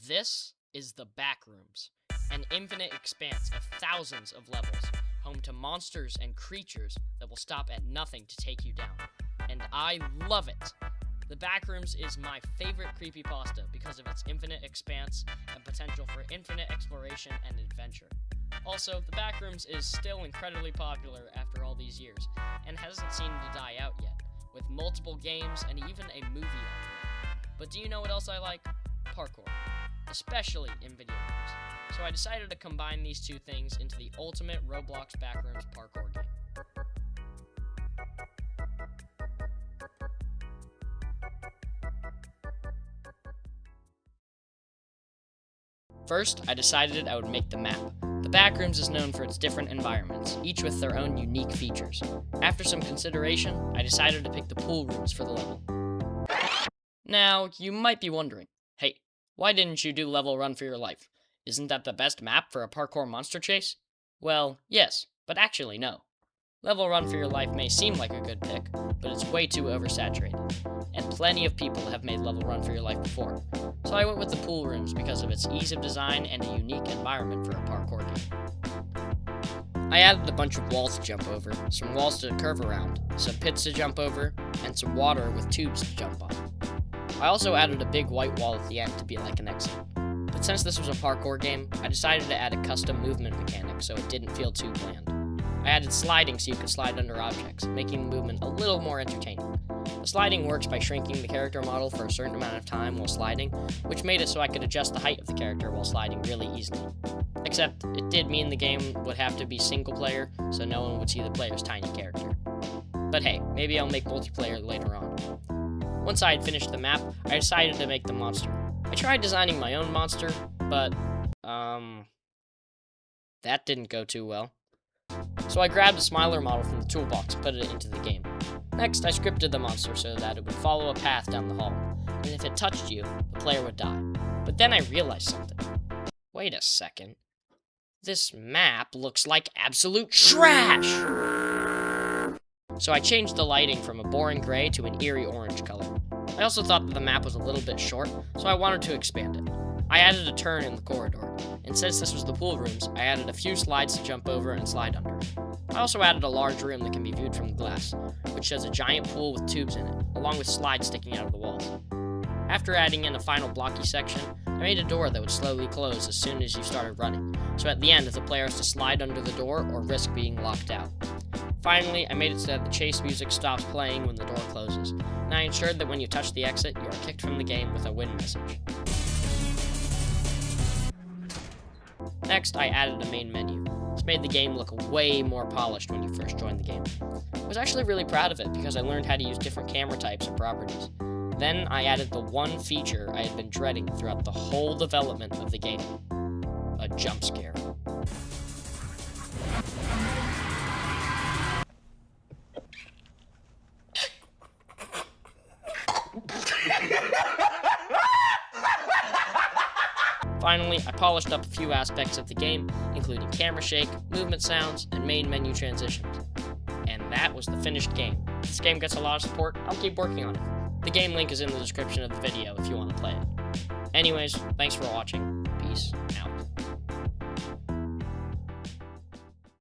This is the Backrooms, an infinite expanse of thousands of levels, home to monsters and creatures that will stop at nothing to take you down. And I love it! The Backrooms is my favorite creepypasta because of its infinite expanse and potential for infinite exploration and adventure. Also, the Backrooms is still incredibly popular after all these years, and hasn't seemed to die out yet, with multiple games and even a movie on the way. But do you know what else I like? Parkour. Especially in video games. So I decided to combine these two things into the ultimate Roblox Backrooms parkour game. First, I decided I would make the map. The Backrooms is known for its different environments, each with their own unique features. After some consideration, I decided to pick the pool rooms for the level. Now, you might be wondering, hey, why didn't you do Level Run for Your Life? Isn't that the best map for a parkour monster chase? Well, yes, but actually no. Level Run for Your Life may seem like a good pick, but it's way too oversaturated, and plenty of people have made Level Run for Your Life before. So I went with the pool rooms because of its ease of design and a unique environment for a parkour game. I added a bunch of walls to jump over, some walls to curve around, some pits to jump over, and some water with tubes to jump on. I also added a big white wall at the end to be like an exit. But since this was a parkour game, I decided to add a custom movement mechanic so it didn't feel too bland. I added sliding so you could slide under objects, making the movement a little more entertaining. The sliding works by shrinking the character model for a certain amount of time while sliding, which made it so I could adjust the height of the character while sliding really easily. Except, it did mean the game would have to be single player, so no one would see the player's tiny character. But hey, maybe I'll make multiplayer later on. Once I had finished the map, I decided to make the monster. I tried designing my own monster, but, that didn't go too well. So I grabbed a smiler model from the toolbox and put it into the game. Next, I scripted the monster so that it would follow a path down the hall, and if it touched you, the player would die. But then I realized something. Wait a second. This map looks like absolute trash! So I changed the lighting from a boring gray to an eerie orange color. I also thought that the map was a little bit short, so I wanted to expand it. I added a turn in the corridor, and since this was the pool rooms, I added a few slides to jump over and slide under. I also added a large room that can be viewed from the glass, which has a giant pool with tubes in it, along with slides sticking out of the walls. After adding in a final blocky section, I made a door that would slowly close as soon as you started running, so at the end the player has to slide under the door or risk being locked out. Finally, I made it so that the chase music stops playing when the door closes, and I ensured that when you touch the exit, you are kicked from the game with a win message. Next, I added a main menu. This made the game look way more polished when you first joined the game. I was actually really proud of it because I learned how to use different camera types and properties. Then I added the one feature I had been dreading throughout the whole development of the game. A jump scare. Finally, I polished up a few aspects of the game, including camera shake, movement sounds, and main menu transitions. And that was the finished game. If this game gets a lot of support, I'll keep working on it. The game link is in the description of the video if you want to play it. Anyways, thanks for watching. Peace out.